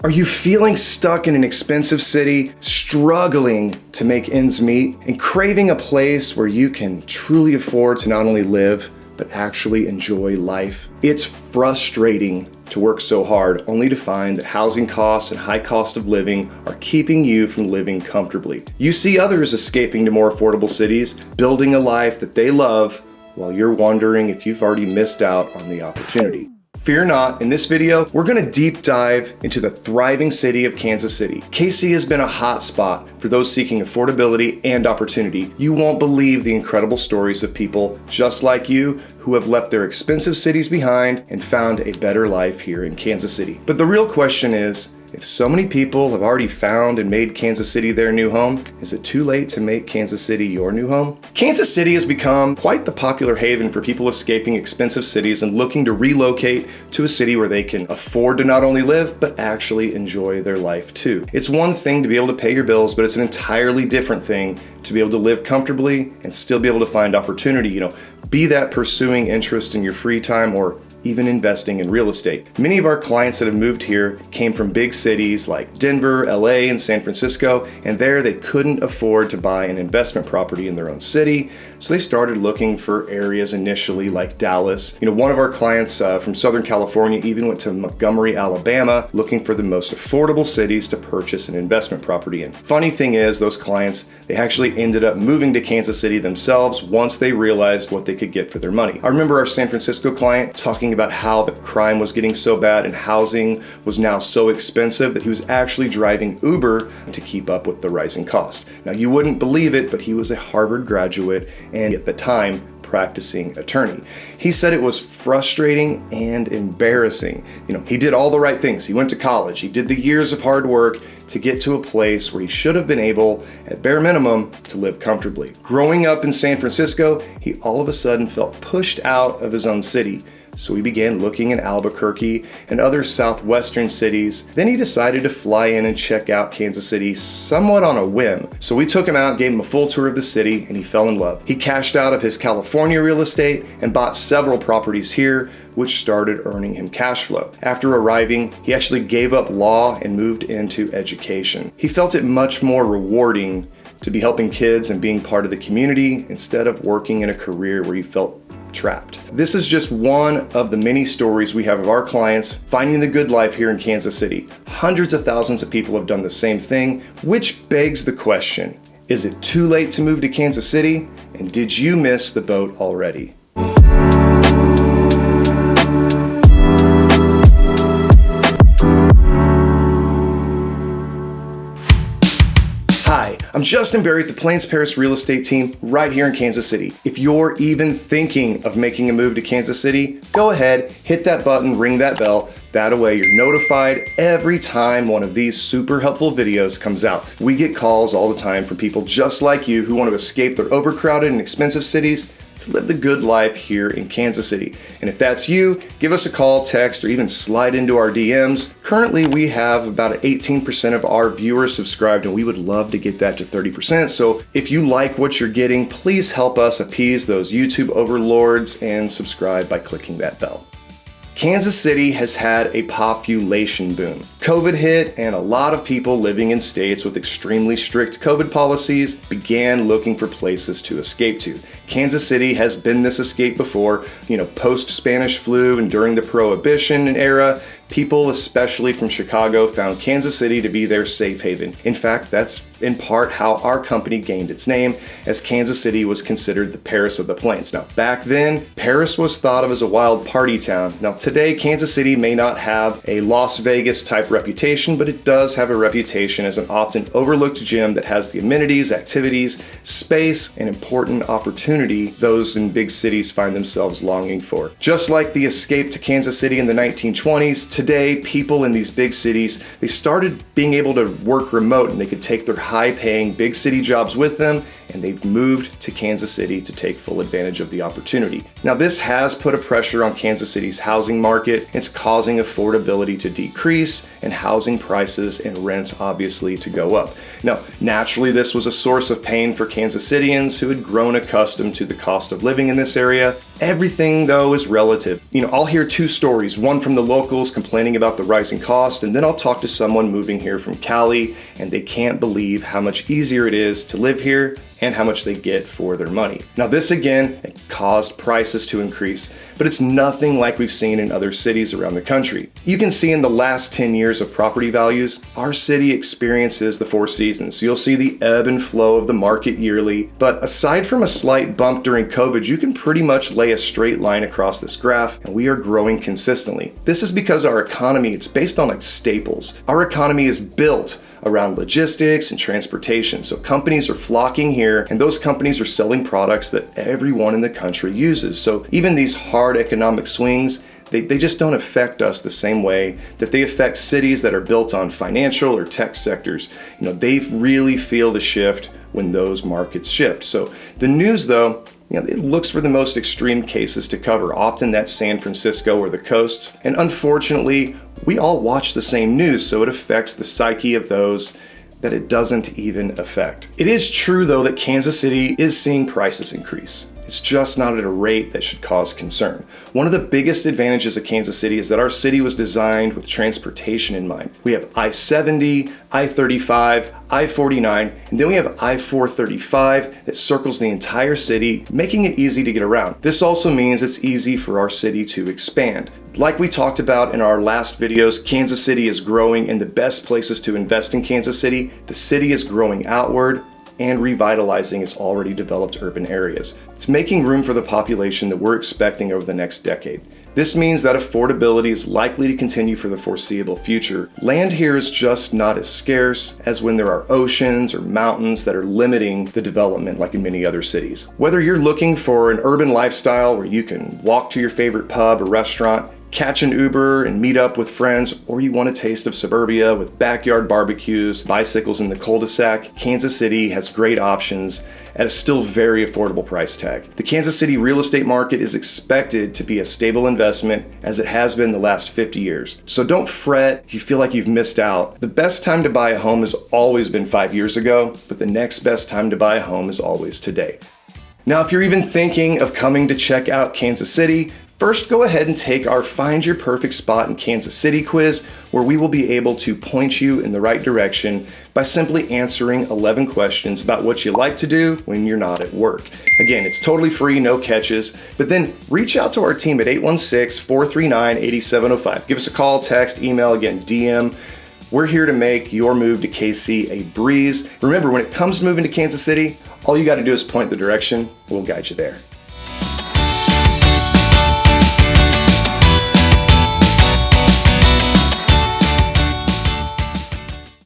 Are you feeling stuck in an expensive city, struggling to make ends meet, and craving a place where you can truly afford to not only live, but actually enjoy life? It's frustrating to work so hard only to find that housing costs and high cost of living are keeping you from living comfortably. You see others escaping to more affordable cities, building a life that they love, while you're wondering if you've already missed out on the opportunity. Fear not, in this video, we're gonna deep dive into the thriving city of Kansas City. KC has been a hot spot for those seeking affordability and opportunity. You won't believe the incredible stories of people just like you who have left their expensive cities behind and found a better life here in Kansas City. But the real question is, if so many people have already found and made Kansas City their new home, is it too late to make Kansas City your new home? Kansas City has become quite the popular haven for people escaping expensive cities and looking to relocate to a city where they can afford to not only live, but actually enjoy their life too. It's one thing to be able to pay your bills, but it's an entirely different thing to be able to live comfortably and still be able to find opportunity, be that pursuing interest in your free time or even investing in real estate. Many of our clients that have moved here came from big cities like Denver, LA, and San Francisco, and there they couldn't afford to buy an investment property in their own city, so they started looking for areas initially like Dallas. One of our clients from Southern California even went to Montgomery, Alabama, looking for the most affordable cities to purchase an investment property in. Funny thing is, those clients, they actually ended up moving to Kansas City themselves once they realized what they could get for their money. I remember our San Francisco client talking about how the crime was getting so bad and housing was now so expensive that he was actually driving Uber to keep up with the rising cost. Now, you wouldn't believe it, but he was a Harvard graduate and at the time practicing attorney. He said it was frustrating and embarrassing. He did all the right things. He went to college. He did the years of hard work to get to a place where he should have been able, at bare minimum, to live comfortably. Growing up in San Francisco, he all of a sudden felt pushed out of his own city. So he began looking in Albuquerque and other southwestern cities. Then he decided to fly in and check out Kansas City somewhat on a whim. So we took him out, gave him a full tour of the city, and he fell in love. He cashed out of his California real estate and bought several properties here, which started earning him cash flow. After arriving, he actually gave up law and moved into education. He felt it much more rewarding to be helping kids and being part of the community instead of working in a career where he felt trapped. This is just one of the many stories we have of our clients finding the good life here in Kansas City. Hundreds of thousands of people have done the same thing, which begs the question, is it too late to move to Kansas City? And did you miss the boat already? Hi, I'm Justin Berry at the Plains Paris Real Estate Team right here in Kansas City. If you're even thinking of making a move to Kansas City, go ahead, hit that button, ring that bell. That way you're notified every time one of these super helpful videos comes out. We get calls all the time from people just like you who want to escape their overcrowded and expensive cities to live the good life here in Kansas City. And if that's you, give us a call, text, or even slide into our DMs. Currently, we have about 18% of our viewers subscribed, and we would love to get that to 30%. So if you like what you're getting, please help us appease those YouTube overlords and subscribe by clicking that bell. Kansas City has had a population boom. COVID hit, and a lot of people living in states with extremely strict COVID policies began looking for places to escape to. Kansas City has been this escape before, post-Spanish flu and during the Prohibition era. People, especially from Chicago, found Kansas City to be their safe haven. In fact, that's in part how our company gained its name, as Kansas City was considered the Paris of the Plains. Now, back then, Paris was thought of as a wild party town. Now, today, Kansas City may not have a Las Vegas type reputation, but it does have a reputation as an often overlooked gem that has the amenities, activities, space, and important opportunity those in big cities find themselves longing for. Just like the escape to Kansas City in the 1920s, today, people in these big cities, they started being able to work remote, and they could take their high-paying big city jobs with them, and they've moved to Kansas City to take full advantage of the opportunity. Now, this has put a pressure on Kansas City's housing market. It's causing affordability to decrease and housing prices and rents obviously to go up. Now, naturally, this was a source of pain for Kansas Cityans who had grown accustomed to the cost of living in this area, Everything, though, is relative. I'll hear two stories, one from the locals complaining about the rising cost, and then I'll talk to someone moving here from Cali, and they can't believe how much easier it is to live here and how much they get for their money. Now, this again, it caused prices to increase, but it's nothing like we've seen in other cities around the country. You can see in the last 10 years of property values, our city experiences the four seasons. You'll see the ebb and flow of the market yearly, but aside from a slight bump during COVID, you can pretty much lay a straight line across this graph, and we are growing consistently. This is because our economy, it's based on like staples. Our economy is built around logistics and transportation. So companies are flocking here, and those companies are selling products that everyone in the country uses. So even these hard economic swings, they just don't affect us the same way that they affect cities that are built on financial or tech sectors. They really feel the shift when those markets shift. So the news, though, it looks for the most extreme cases to cover. Often that's San Francisco or the coasts. And unfortunately, we all watch the same news, so it affects the psyche of those that it doesn't even affect. It is true, though, that Kansas City is seeing prices increase. It's just not at a rate that should cause concern. One of the biggest advantages of Kansas City is that our city was designed with transportation in mind. We have I-70, I-35, I-49, and then we have I-435 that circles the entire city, making it easy to get around. This also means it's easy for our city to expand. Like we talked about in our last videos, Kansas City is growing, and the best places to invest in Kansas City, the city is growing outward and revitalizing its already developed urban areas. It's making room for the population that we're expecting over the next decade. This means that affordability is likely to continue for the foreseeable future. Land here is just not as scarce as when there are oceans or mountains that are limiting the development like in many other cities. Whether you're looking for an urban lifestyle where you can walk to your favorite pub or restaurant, catch an Uber and meet up with friends, or you want a taste of suburbia with backyard barbecues, bicycles in the cul-de-sac, Kansas City has great options at a still very affordable price tag. The Kansas City real estate market is expected to be a stable investment as it has been the last 50 years. So don't fret if you feel like you've missed out. The best time to buy a home has always been 5 years ago, but the next best time to buy a home is always today. Now, if you're even thinking of coming to check out Kansas City, first, go ahead and take our Find Your Perfect Spot in Kansas City quiz, where we will be able to point you in the right direction by simply answering 11 questions about what you like to do when you're not at work. Again, it's totally free, no catches, but then reach out to our team at 816-439-8705. Give us a call, text, email, again, DM. We're here to make your move to KC a breeze. Remember, when it comes to moving to Kansas City, all you got to do is point the direction. We'll guide you there.